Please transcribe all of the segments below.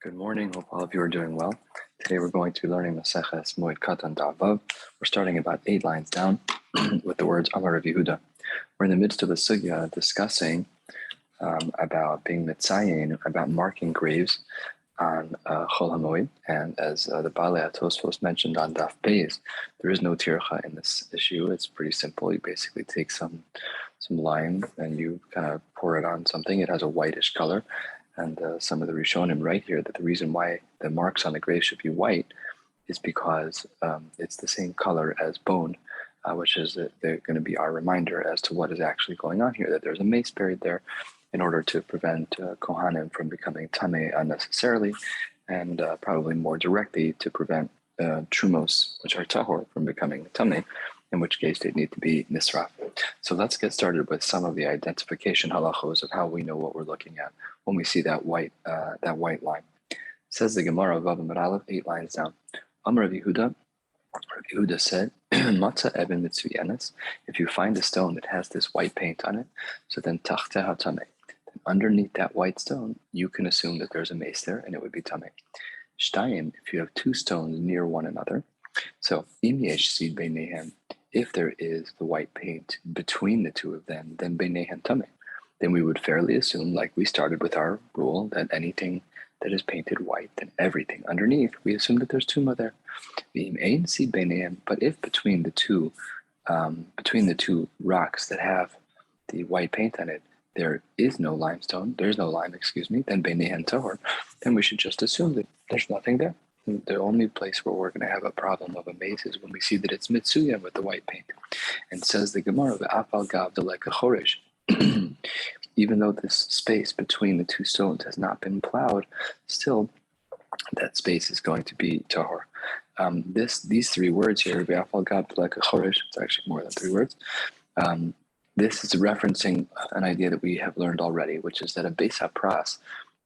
Good morning. Hope all of you are doing well. Today we're going to be learning Maseches Moed Kattan We're starting about 8 lines down with the words Amar Rabbi Yehuda. We're in the midst of a sugya discussing about being mitzayin, about marking graves on Chol HaMoed. And as the Balei Tosfos mentioned on Daf Beis, there is no tircha in this issue. It's pretty simple. You basically take some lime and you kind of pour it on something. It has a whitish color. And some of the Rishonim write here that the reason why the marks on the grave should be white is because it's the same color as bone, which is they're going to be our reminder as to what is actually going on here, that there's a mace buried there in order to prevent Kohanim from becoming tameh unnecessarily, and probably more directly to prevent trumos, which are tahor, from becoming tameh, in which case they need to be nisraf. So let's get started with some of the identification halachos of how we know what we're looking at when we see that white line. Says the Gemara of Vav Amud Aleph, 8 lines down. Amar Rabbi Yehuda said, Matza eben mitzuyanes, if you find a stone that has this white paint on it, so then tachteha tameh. Then underneath that white stone, you can assume that there's a mace there, and it would be tameh. Shtayim, if you have 2 stones near one another, so im yesh sid beinehem, if there is the white paint between the 2 of them, then beinehem tameh. Then we would fairly assume, like we started with our rule, that anything that is painted white, then everything underneath, we assume that there's tuma there. But if between the two rocks that have the white paint on it, there is no limestone, there's no lime, then beinehen tahor, then we should just assume that there's nothing there. The only place where we're going to have a problem of a mace is when we see that it's mitsuya with the white paint. And says the Gemara, "Ve'afal gav deleka choresh." Even though this space between the 2 stones has not been plowed, still that space is going to be tahor. These 3 words here, "Ve'afal gav deleka choresh," it's actually more than 3 words. This is referencing an idea that we have learned already, which is that a beis hapras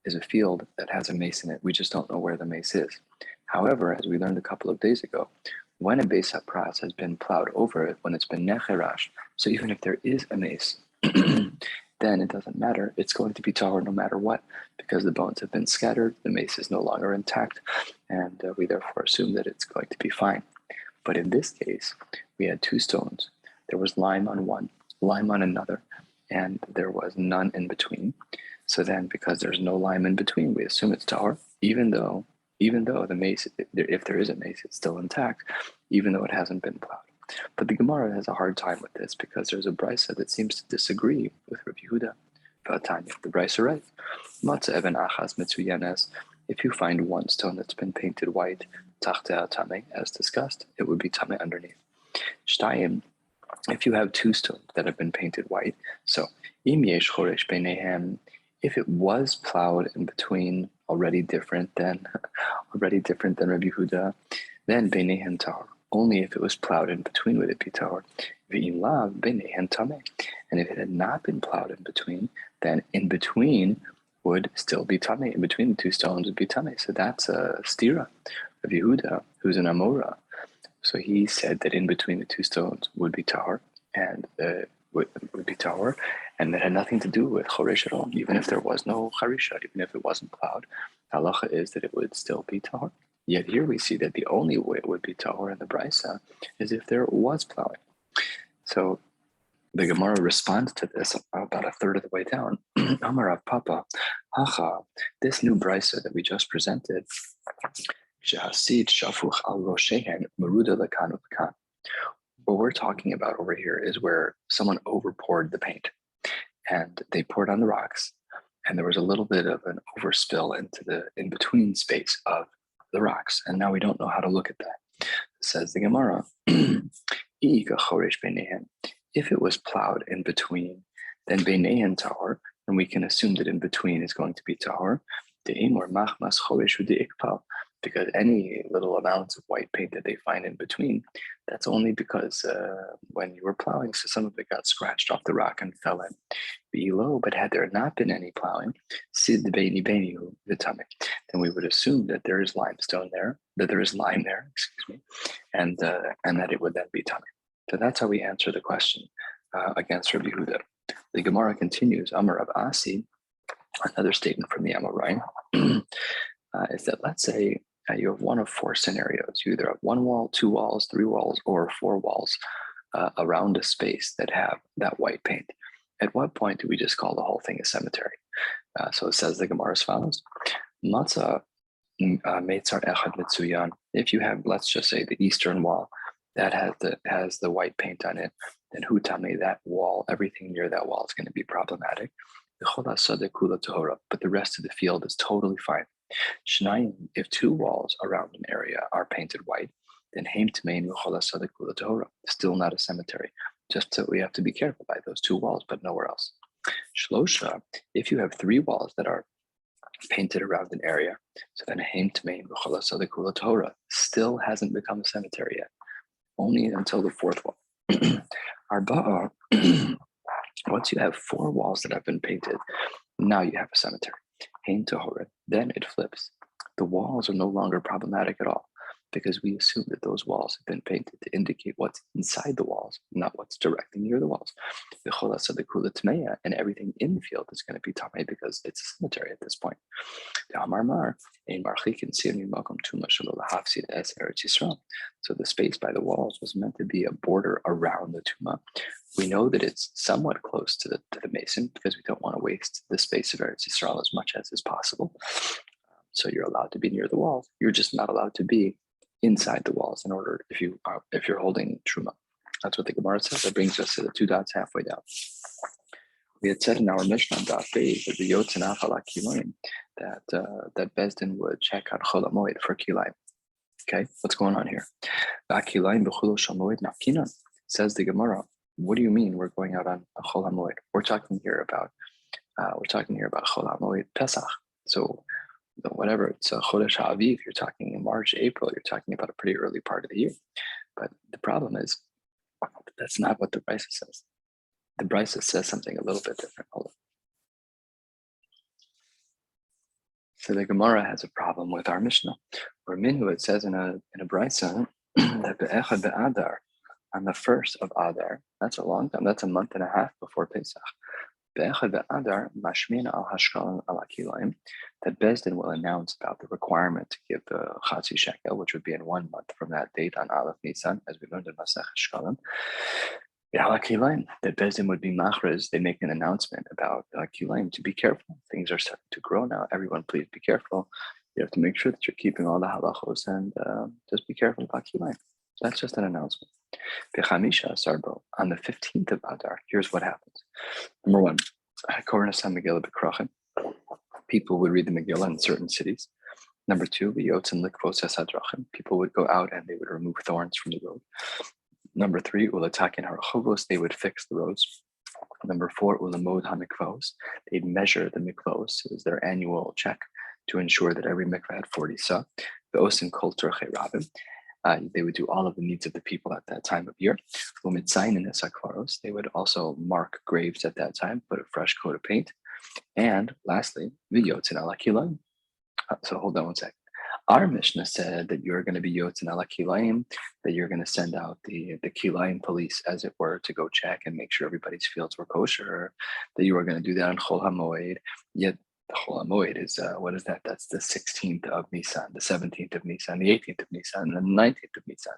is a field that has a mace in it. We just don't know where the mace is. However, as we learned a couple of days ago, when a beis hapras has been plowed over it, when it's been necherash, so even if there is a mace, then it doesn't matter. It's going to be tahor no matter what, because the bones have been scattered, the mace is no longer intact, and we therefore assume that it's going to be fine. But in this case, we had 2 stones. There was lime on one, lime on another, and there was none in between. So then, because there's no lime in between, we assume it's tahor, even though the mace, if there is a mace, it's still intact, even though it hasn't been plowed. But the Gemara has a hard time with this because there's a brisa that seems to disagree with Rabbi Yehuda. The brisa writes, Matza even achas mitzuyanes, if you find 1 stone that's been painted white, tachteha tameh, as discussed, it would be tameh underneath. Shtayim, if you have 2 stones that have been painted white, so im yesh choresh beinehem, if it was plowed in between, already different than Rabbi Yehuda, then beinehem tahor. Only if it was plowed in between would it be tahor. V'im lav beinehem tameh. And if it had not been plowed in between, then in between would still be tameh. In between the 2 stones would be tameh. So that's a stira. Rabbi Yehuda, who's an Amora, so he said that in between the 2 stones would be tahor, and would be tahor, and that had nothing to do with choresh at all. Even if there was no charisha, even if it wasn't plowed, halacha is that it would still be tahor. Yet here we see that the only way it would be tahor in the brisa is if there was plowing. So the Gemara responds to this about a third of the way down. Amar Rav Papa, hacha, this new brisa that we just presented, shehasid shafuch al roshehen maruda lekan ulekan. What we're talking about over here is where someone overpoured the paint, and they poured on the rocks, and there was a little bit of an overspill into the in-between space of the rocks, and now we don't know how to look at that. Says the Gemara, if it was plowed in between, then beinehen tahor, and we can assume that in between is going to be tahor, because any little amounts of white paint that they find in between, that's only because when you were plowing, so some of it got scratched off the rock and fell in below. But had there not been any plowing, sid beini beinihu v'tameh, then we would assume that there is limestone there, that there is lime there, and that it would then be tameh. So that's how we answer the question against Rabbi Yehuda. The Gemara continues, Amar Rav Asi, another statement from the Amoraim. is that let's say you have one of four scenarios. You either have one wall, two walls, three walls, or four walls around a space that have that white paint. At what point do we just call the whole thing a cemetery? So it says the Gemara as follows: Matzah meitzar echad mitzuyan. If you have, let's just say, the eastern wall that has the white paint on it, then who tell me that wall, everything near that wall is going to be problematic. But the rest of the field is totally fine. Shnayim, if two walls around an area are painted white, then heim tmein tahora, still not a cemetery. Just so we have to be careful by those two walls, but nowhere else. Shlosha, if you have three walls that are painted around an area, so then heim tmein tahora still hasn't become a cemetery yet. Only until the fourth wall. Arba'a, once you have four walls that have been painted, now you have a cemetery. Hein tahora, then it flips. The walls are no longer problematic at all because we assume that those walls have been painted to indicate what's inside the walls, not what's directly near the walls. And everything in the field is going to be tamei because it's a cemetery at this point. So the space by the walls was meant to be a border around the tumah. We know that it's somewhat close to the mason because we don't want to waste the space of Eretz Yisrael as much as is possible. So you're allowed to be near the walls. You're just not allowed to be inside the walls in order if you're holding truma. That's what the Gemara says. That brings us to the two dots halfway down. We had said in our Mishnah on Daf Yomi that the Yotzenaf ala Kilayim that Bezdin would check on Chol Moed for Kilayim. Okay, what's going on here? Kilayim b'chulo shel Moed nafkinan, says the Gemara. What do you mean we're going out on Chol Moed? We're talking here about Chol Moed Pesach. So whatever, it's Chodesh Ha'aviv, you're talking in March, April, you're talking about a pretty early part of the year. But the problem is, that's not what the Brisa says. The Brisa says something a little bit different. Hold on. So the Gemara has a problem with our Mishnah. Where Minhu, it says in a Brisa, that Be'echad Be'adar, on the first of Adar, that's a long time, that's a month and a half before Pesach. That Bezdin will announce about the requirement to give the Chatzi Shekel, which would be in 1 month from that date on Aleph Nisan, as we learned in Maseches Shkalim. That Bezdin would be machriz. They make an announcement about Kilayim to be careful. Things are starting to grow now. Everyone, please be careful. You have to make sure that you're keeping all the halachos and just be careful about Kilayim. That's just an announcement. On the 15th of Adar, here's what happens. Number one, people would read the Megillah in certain cities. Number two, people would go out and they would remove thorns from the road. Number three, they would fix the roads. Number four, they'd measure the mikvos. It was their annual check to ensure that every mikvah had 40 sa. They would do all of the needs of the people at that time of year. They would also mark graves at that time, put a fresh coat of paint. And lastly, so hold on one second. Our Mishnah said that you're going to be yotzin ala kilayim, that you're going to send out the kilayim police, as it were, to go check and make sure everybody's fields were kosher, that you were going to do that on Chol HaMoed. Yet the Chol HaMoed is, what is that? That's the 16th of Nisan, the 17th of Nisan, the 18th of Nisan, and the 19th of Nisan.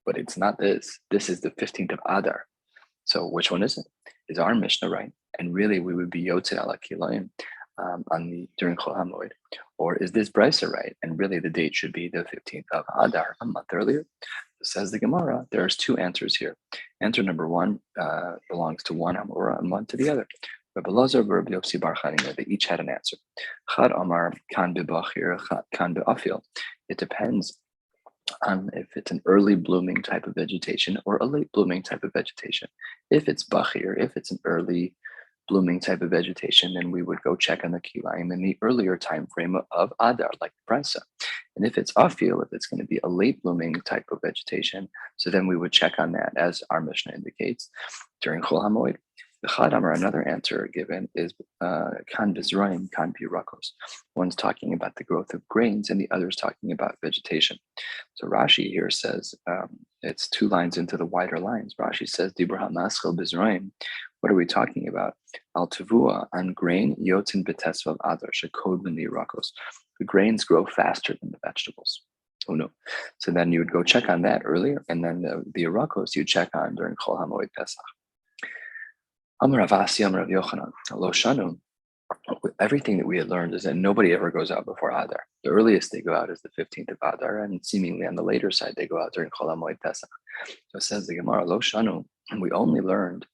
But it's not this. This is the 15th of Adar. So which one is it? Is our Mishnah right? And really, we would be yotzin ala kilayim during Chol HaMoed, or is this Brisa right? And really, the date should be the 15th of Adar, a month earlier. Says the Gemara, there's two answers here. Answer number one belongs to one Amora and one to the other. Rabbi Lazar and Rabbi Yossi Bar Chanina, they each had an answer. Chad Amar kan be'bachir, kan be'afil. It depends on if it's an early blooming type of vegetation or a late blooming type of vegetation. If it's bachir, if it's an early blooming type of vegetation, then we would go check on the kilayim in the earlier time frame of Adar, like Brisa. And if it's afil, if it's going to be a late blooming type of vegetation, so then we would check on that, as our Mishnah indicates, during Chol HaMoed. The Chadamar, another answer given is kan bizroim, kan pirakos. One's talking about the growth of grains, and the other is talking about vegetation. So Rashi here says, it's two lines into the wider lines. Rashi says, Dibra hamaschel bizroim, What are we talking about? Al tavua, on grain, yotzin betesvav adar shekod rakos. The grains grow faster than the vegetables. Oh no. So then you would go check on that earlier, and then the rakos you check on during Chol HaMoed Pesach. Amar Rav Asi, Amar Rav Yochanan, Lo Shanu. Everything that we had learned is that nobody ever goes out before Adar. The earliest they go out is the 15th of Adar, and seemingly on the later side they go out during Chol HaMoed Pesach. So it says the Gemara, Lo Shanu, and we only learned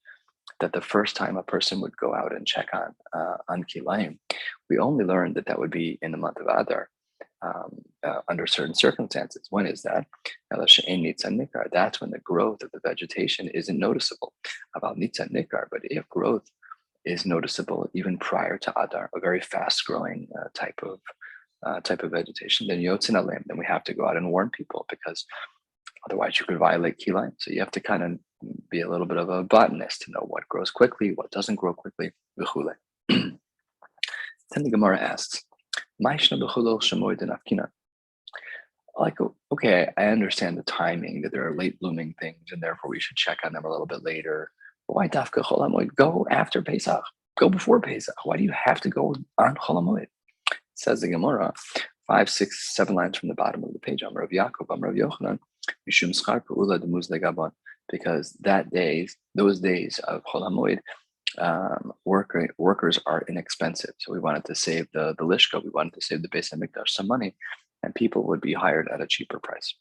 that the first time a person would go out and check on kilayim, we only learned that would be in the month of Adar under certain circumstances. When is that? That's when the growth of the vegetation isn't noticeable. About nitzan nikar, but if growth is noticeable even prior to Adar, a very fast-growing type of vegetation, then yotzin alim, then we have to go out and warn people, because otherwise you could violate kilayim. So you have to kind of be a little bit of a botanist to know what grows quickly, what doesn't grow quickly. Then the Gemara asks, like, okay, I understand the timing, that there are late blooming things, and therefore we should check on them a little bit later. But why dafka chol hamoed? Go after Pesach. Go before Pesach. Why do you have to go on chol hamoed? Says the Gemara, 5, 6, 7 lines from the bottom of the page. Amar Rav Yaakov, Amar Rav Yochanan, mishum schar pe'ula demuz legabon. Because those days of chol hamoed, workers are inexpensive. So we wanted to save the lishka, we wanted to save the Beis HaMikdash some money, and people would be hired at a cheaper price.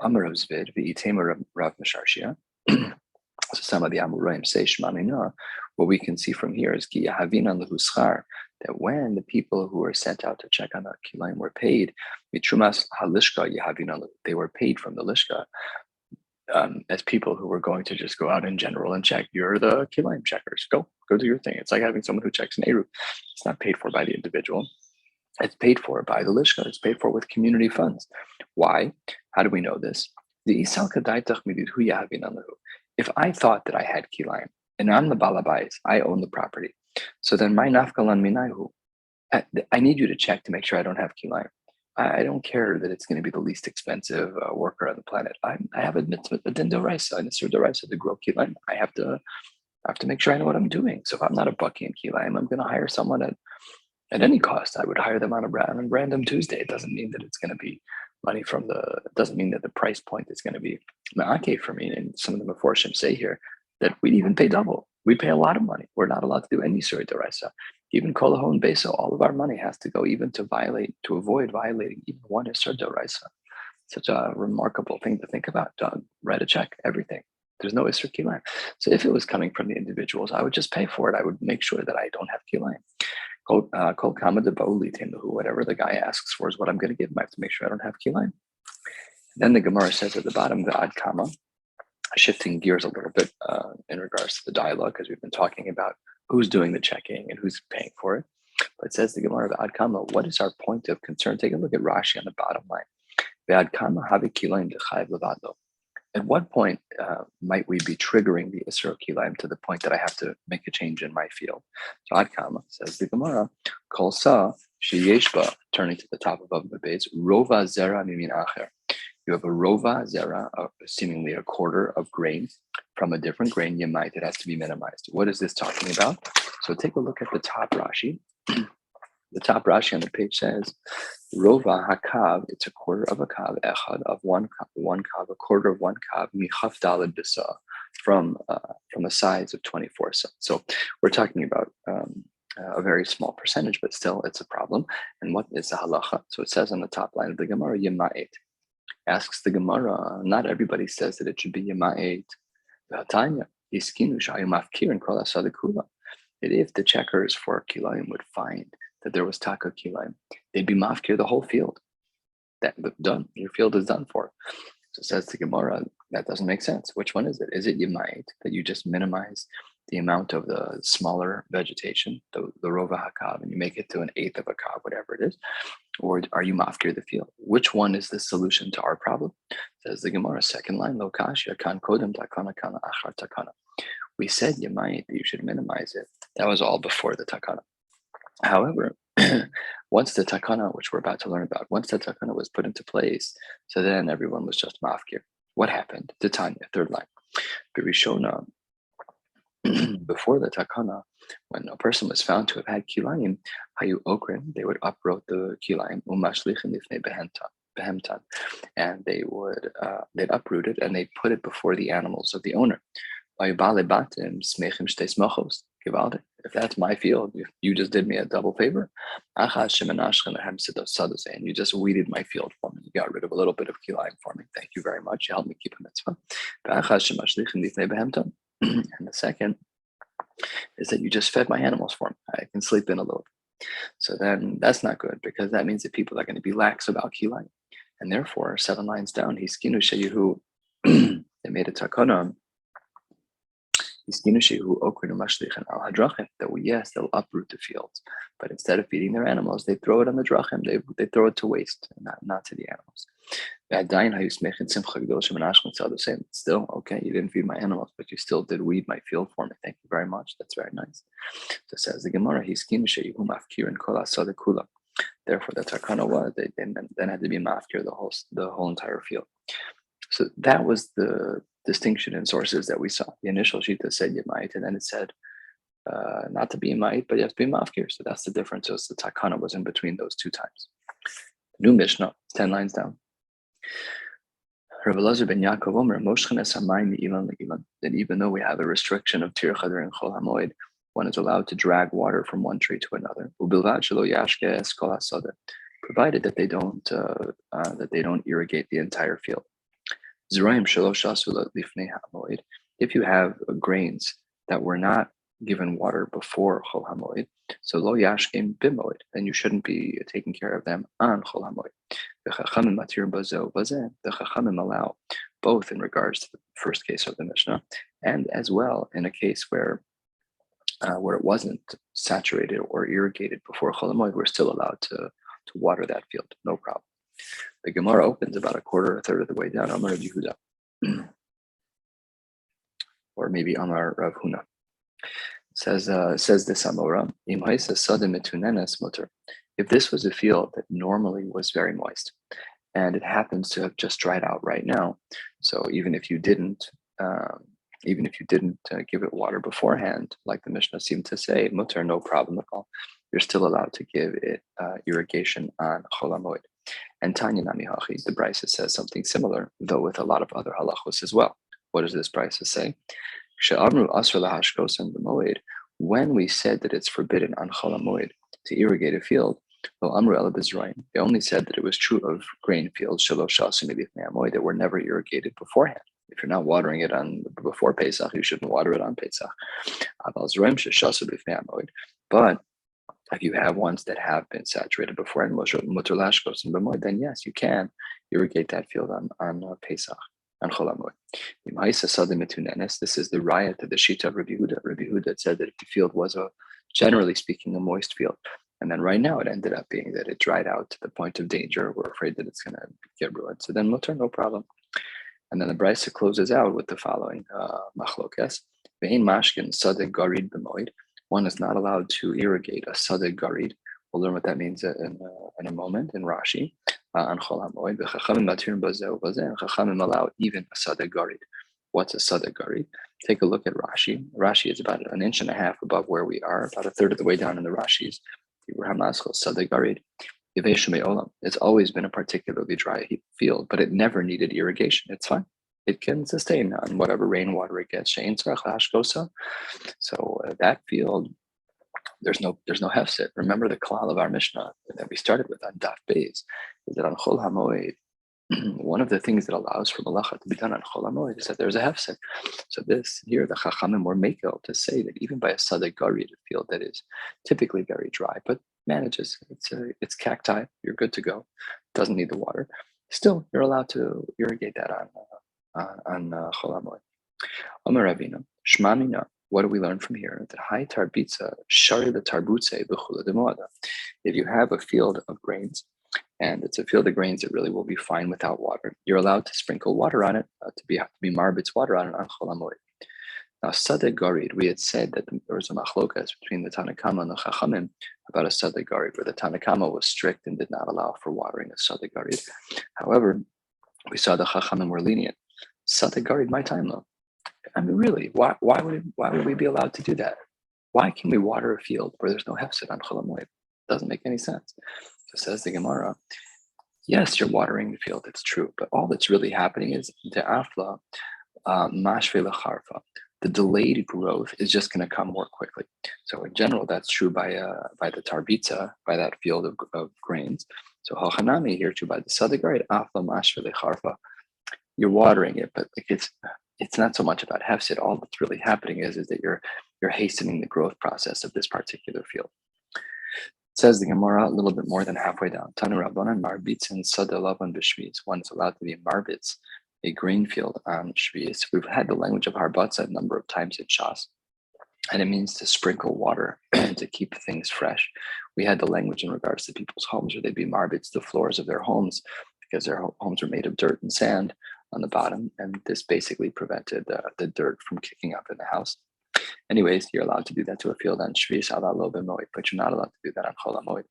Amar Rav Zvid, v'itema Rav Mesharshia. So some of the Amoraim say Shmanina. What we can see from here is ki yahavina lehu schar, that when the people who were sent out to check on the kilayim were paid, mitrumas halishka yahavina, they were paid from the lishka. As people who were going to just go out in general and check. You're the kilayim checkers. Go do your thing. It's like having someone who checks an Eru. It's not paid for by the individual. It's paid for by the lishka. It's paid for with community funds. Why? How do we know this? If I thought that I had kilayim and I'm the balabais, I own the property. So then my nafkalan minayhu, I need you to check to make sure I don't have kilayim. I don't care that it's going to be the least expensive worker on the planet. I have a mitzvah, a din d'oraisa, and it's a d'oraisa to grow kilayim. I have to make sure I know what I'm doing. So if I'm not a bucky in kilayim, I'm going to hire someone at any cost. I would hire them on a random Tuesday. It doesn't mean that it's going to be money it doesn't mean that the price point is going to be ma'ake for me. And some of the Meforshim say here that we'd even pay double. We pay a lot of money. We're not allowed to do any shiur d'oraisa. Even kolahon beso, all of our money has to go even to avoid violating even one shiur d'oraisa. Such a remarkable thing to think about. Write a check, everything. There's no isur kilayim. So if it was coming from the individuals, I would just pay for it. I would make sure that I don't have kilayim. Kol kama de ba'uli teimhu, whatever the guy asks for is what I'm going to give him. I have to make sure I don't have kilayim. Then the Gemara says at the bottom, the ad kama, shifting gears a little bit in regards to the dialogue, because we've been talking about who's doing the checking and who's paying for it. But it says the Gemara, the ad kama, what is our point of concern? Take a look at Rashi on the bottom line. The ad kama havi kilayim dechayiv levado. At what point might we be triggering the Isra Kilayim to the point that I have to make a change in my field? So Ad Kama, says the Gemara, Kol Sa Sheyeshba, turning to the top above the base, Rova Zera Mimin Acher. You have a Rova Zera, seemingly a quarter of grain from a different grain, Yemait, it has to be minimized. What is this talking about? So take a look at the top Rashi. The top Rashi on the page says, Rova hakav, it's a quarter of a kav, echad of one kav, a quarter of one kav, michaf daled bisa, from a size of 24 cents. So we're talking about a very small percentage, but still it's a problem. And what is the halacha? So it says on the top line of the Gemara, Yema'et. Asks the Gemara, not everybody says that it should be Yema'et. V'hatanya, yiskinu sh'ayu mafkir and kol asadikula. That if the checkers for kilayim would find that there was taka kilayim, they'd be mafkir the whole field. That done, your field is done for. So it says to Gemara, that doesn't make sense. Which one is it? Is it Yemait, that you just minimize the amount of the smaller vegetation, the rova hakav, and you make it to an eighth of a kav, whatever it is? Or are you mafkir the field? Which one is the solution to our problem? Says the Gemara, second line, lo kashya kan kodem takana kana achar takana. We said Yemait, that you should minimize it. That was all before the takana. However, once the takana, which we're about to learn about, once the takana was put into place, so then everyone was just mafkir. What happened? Titania, third line. Birishona, before the takana, when a person was found to have had kilayim, hayu okrin, they would uproot the kilayim, umashlichin lifnei behemtan, and they'd uproot it and they'd put it before the animals of the owner. If that's my field, you just did me a double favor. And you just weeded my field for me. You got rid of a little bit of kilayim for me. Thank you very much. You helped me keep a mitzvah. And the second is that you just fed my animals for me. I can sleep in a little. So then that's not good, because that means that people are going to be lax about kilayim. And therefore, 7 lines down, they made a takana. That yes, they'll uproot the fields, but instead of feeding their animals, they throw it on the drachim. They throw it to waste, not to the animals. Still, okay, you didn't feed my animals, but you still did weed my field for me. Thank you very much. That's very nice. So says the Gemara, therefore the takana was they then had to be mafkir the whole entire field. So that was the distinction in sources that we saw. The initial shita said yemait, and then it said not to be yemait, but you have to be mafkir. So that's the difference. So the takana was in between those two times. New Mishnah, 10 lines down. Rabbi Elazar ben Yaakov Omer, that even though we have a restriction of tir chadar and chol hamoed, one is allowed to drag water from one tree to another. Provided that they don't irrigate the entire field. If you have grains that were not given water before Chol HaMoed, so lo yashkem b'moed, then you shouldn't be taking care of them on Chol HaMoed. The Chachamim allow both in regards to the first case of the Mishnah, and as well in a case where it wasn't saturated or irrigated before Chol HaMoed, we're still allowed to water that field, no problem. The Gemara opens about a third of the way down. Amar Rav Yehuda, or maybe Amar Rav Huna. Says this Amora. If this was a field that normally was very moist, and it happens to have just dried out right now, so even if you didn't give it water beforehand, like the Mishnah seemed to say, mutar, no problem at all. You're still allowed to give it irrigation on Chol HaMoed. And Tanya Nami Hachi, the Brisa says something similar, though with a lot of other halachos as well. What does this Brisa say? When we said that it's forbidden on Chol HaMoed to irrigate a field, they only said that it was true of grain fields that were never irrigated beforehand. If you're not watering it before Pesach, you shouldn't water it on Pesach. But if you have ones that have been saturated before, then yes, you can irrigate that field on Pesach, on Chol HaMoed. This is the raya to the shita of Rabbi Yehuda. Rabbi Yehuda said that if the field was generally speaking, a moist field, and then right now it ended up being that it dried out to the point of danger. We're afraid that it's going to get ruined. So then mutar, no problem. And then the Brisa closes out with the following machlokes: Ve'in mashkin sadeh garid b'moed. One is not allowed to irrigate a sadeh garid. We'll learn what that means in a moment in Rashi on Chol HaMoed. V'chachamim matirin bazeh ubazeh, and chachamim allow even a sadeh garid. What's a sadeh garid? Take a look at Rashi. Rashi is about 1.5 inches above where we are, about a third of the way down in the Rashis. Sadeh garid. It's always been a particularly dry field, but it never needed irrigation. It's fine. It can sustain on whatever rainwater it gets. So that field, there's no hefset. Remember the klal of our Mishnah that we started with on Daf Beis is that on Chol HaMoed, one of the things that allows for malacha to be done on Chol HaMoed is that there's a hefset. So this here, the Chachamim were makel to say that even by a sadeh garid, a field that is typically very dry, but manages, it's cacti, you're good to go, doesn't need the water. Still, you're allowed to irrigate that on Chol HaMoed. Amar Ravina, Shmamina. What do we learn from here? That high tarbitza shari the tarbutze b'chula demoada. If you have a field of grains, and it's a field of grains that really will be fine without water, you're allowed to sprinkle water on it, to be marbitz water on it on Chol HaMoed. Now, sadeh garid, we had said that there was a machlokas between the Tanakama and the Chachamim about a sadeh garid, where the Tanakama was strict and did not allow for watering a sadeh garid. However, we saw the Chachamim were lenient. Sadeh garid, my time though. I mean, really, why would we be allowed to do that? Why can we water a field where there's no hefset on Chol Hamoed? Doesn't make any sense. So says the Gemara, yes, you're watering the field, it's true, but all that's really happening is the afla mashve lecharfa. The delayed growth is just going to come more quickly. So in general, that's true by the tarbitza, by that field of grains. So hachanami here too by the sadagar afla mashve lecharfa. You're watering it, but like it's not so much about hefset. All that's really happening is that you're hastening the growth process of this particular field. Says the Gemara a little bit more than halfway down. Tanu Rabbanan marbitz and sadalavan b'shviz. One is allowed to be marbitz, a grain field on shviz. We've had the language of harbatza a number of times in Shas, and it means to sprinkle water to keep things fresh. We had the language in regards to people's homes where they'd be marbitz the floors of their homes because their homes were made of dirt and sand on the bottom, and this basically prevented the dirt from kicking up in the house. Anyways, you're allowed to do that to a field on Shvis ala lo b'moed, but you're not allowed to do that on Chol Hamoed.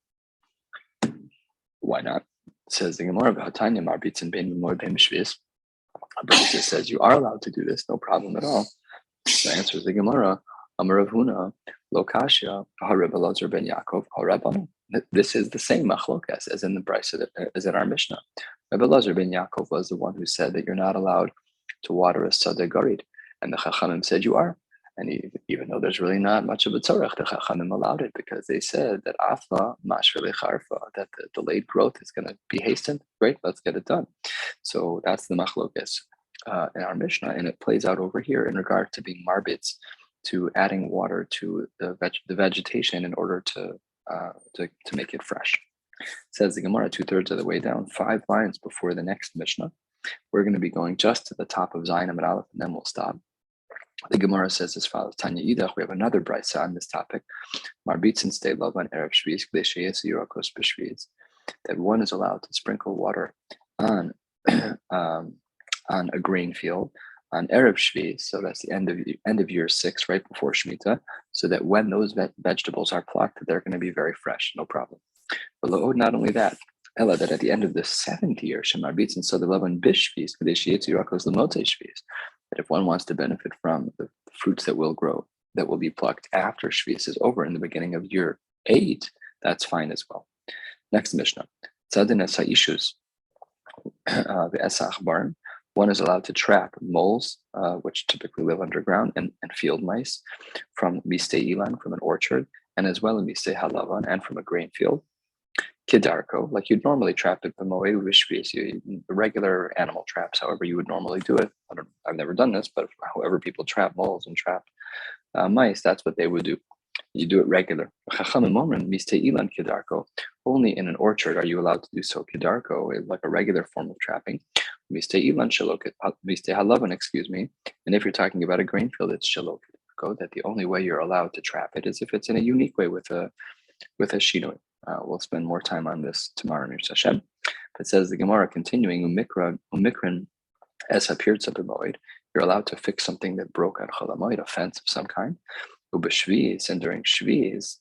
Why not? Says the Gemara about Tanya marbitzin bein b'moed bein b'shvis. Abraham says you are allowed to do this, no problem at all. The answer is the Gemara. Amar Rav Huna lo kashya ha-Rebbe Elazar ben Yaakov ha-Rabbanan. This is the same machlokas as in the Brisa, as in our Mishnah. Rebbe Elazar ben Yaakov was the one who said that you're not allowed to water a sadeh garid, and the Chachamim said you are. And even though there's really not much of a tzorech, the Chachamim allowed it because they said that afla mashve lecharfa, that the delayed growth is going to be hastened. Great, let's get it done. So that's the machlokas in our Mishnah, and it plays out over here in regard to being marbitz, to adding water to the vegetation in order to make it fresh. Says the Gemara 2/3 of the way down, 5 lines before the next Mishnah. We're going to be going just to the top of Zayin Amud Aleph, and then we'll stop. The Gemara says as follows: Tanya Idach. We have another brisa on this topic. Marbitzin stay love on erev shviz gleshayes yurakos b'shviz. That one is allowed to sprinkle water on a grain field on erev shviz. So that's the end of year 6, right before Shemitah. So that when those vegetables are plucked, they're going to be very fresh, no problem. But not only that, Ella, that at the end of the 7th year, Shemarbitzin so the love on bishviz gleshayes yurakos lemote shviz. That if one wants to benefit from the fruits that will grow, that will be plucked after Shvis is over in the beginning of year 8, that's fine as well. Next Mishnah. Tzadin es ha'ishus v'esach barn. One is allowed to trap moles, which typically live underground, and field mice from mistei ilan, from an orchard, and as well as mistei halavan, and from a grain field. Kidarko, like you'd normally trap it, the Moed v'shviz, the regular animal traps, however you would normally do it. I've never done this, but however people trap moles and trap mice, that's what they would do. You do it regular. Only in an orchard are you allowed to do so. Kidarko, like a regular form of trapping. Excuse me. And if you're talking about a grain field, it's shalok. That the only way you're allowed to trap it is if it's in a unique way with a shiur. We'll spend more time on this tomorrow in Hashem. But says the Gemara continuing, Umikran es hapirtza b'moed, you're allowed to fix something that broke on Chol Hamoed, a fence of some kind. Ubeshviz, and during Shviz,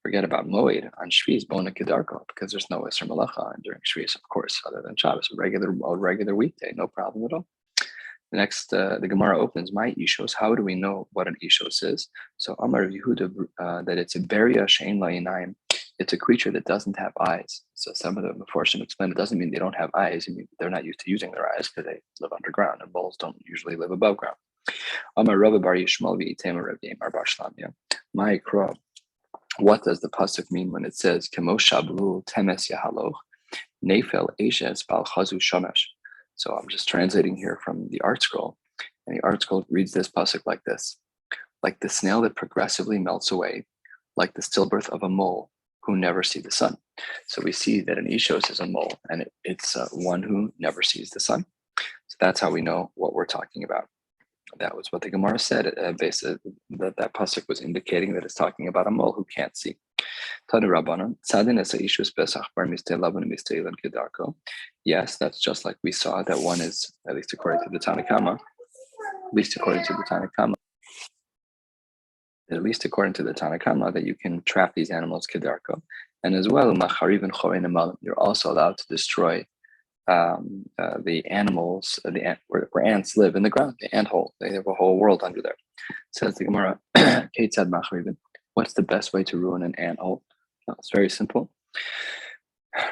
forget about Moed, on Shviz, bona kedarko, because there's no Isser Malacha, and during Shviz, of course, other than Shabbos, a regular weekday, no problem at all. The next, the Gemara opens, my ishos. How do we know what an ishos is? So Amar Yehuda, that it's a beria shein la'inayim. It's a creature that doesn't have eyes. So some of the Meforshim explain it doesn't mean they don't have eyes. It means they're not used to using their eyes because they live underground, and moles don't usually live above ground. Amar Rabbi Bar Yishmael v'Itema Rav Yemar Bar Shlamya. My Kro. What does the pasuk mean when it says Kemo Shablu Temes Yahaloch Nefel Eshes Bal Chazu Shomesh? So I'm just translating here from the Art Scroll, and the Art Scroll reads this pasuk like this: like the snail that progressively melts away, like the stillbirth of a mole who never see the sun. So we see that an ishos is a mole, and it's one who never sees the sun. So that's how we know what we're talking about. That was what the Gemara said. Basically, that pasuk was indicating that it's talking about a mole who can't see. Yes, that's just like we saw that one is, at least according to the Tanakhama, that you can trap these animals kedarko, and as well you're also allowed to destroy the animals, where ants live in the ground, the ant hole. They have a whole world under there. Says the Gemara, Ketzad Machribin. What's the best way to ruin an ant hole? Well, it's very simple.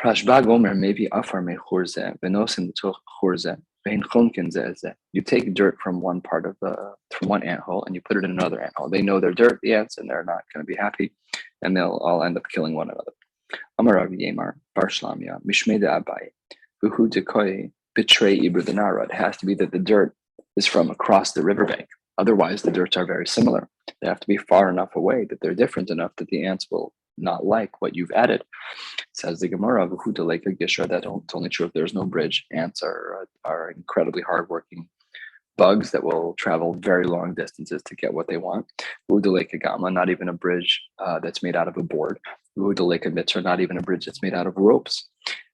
Rashba Gomer maybe afar me churze, venosim to churze, vein chonkin zeze. You take dirt from one ant hole and you put it in another ant hole. They know they're dirt, the ants, and they're not going to be happy, and they'll all end up killing one another. Amar Rav Yemar, Bar Shlamya, Mishmei de Abai, Vuhu dekoi, betray Ibr the Nara. It has to be that the dirt is from across the riverbank. Otherwise, the dirts are very similar. They have to be far enough away that they're different enough that the ants will not like what you've added. Says the Gemara, Vuhu de Leka Gishra, that's only true if there's no bridge. Ants are incredibly hardworking bugs that will travel very long distances to get what they want. Udaleka Gama, not even a bridge that's made out of a board. Udaleka Mitzvah, not even a bridge that's made out of ropes.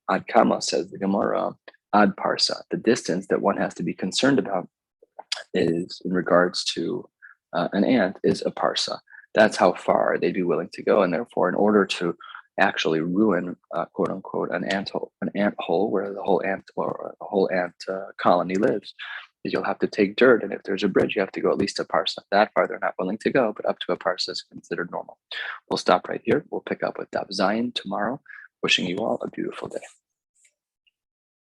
Ad Kama, says the Gemara, Ad Parsa, the distance that one has to be concerned about is in regards to an ant is a parsa. That's how far they'd be willing to go. And therefore, in order to actually ruin, quote unquote, an ant hole where the whole ant colony lives, is you'll have to take dirt, and if there's a bridge, you have to go at least a parsa. That far they're not willing to go, but up to a parsa is considered normal. We'll stop right here. We'll pick up with Daf Zayin tomorrow. Wishing you all a beautiful day.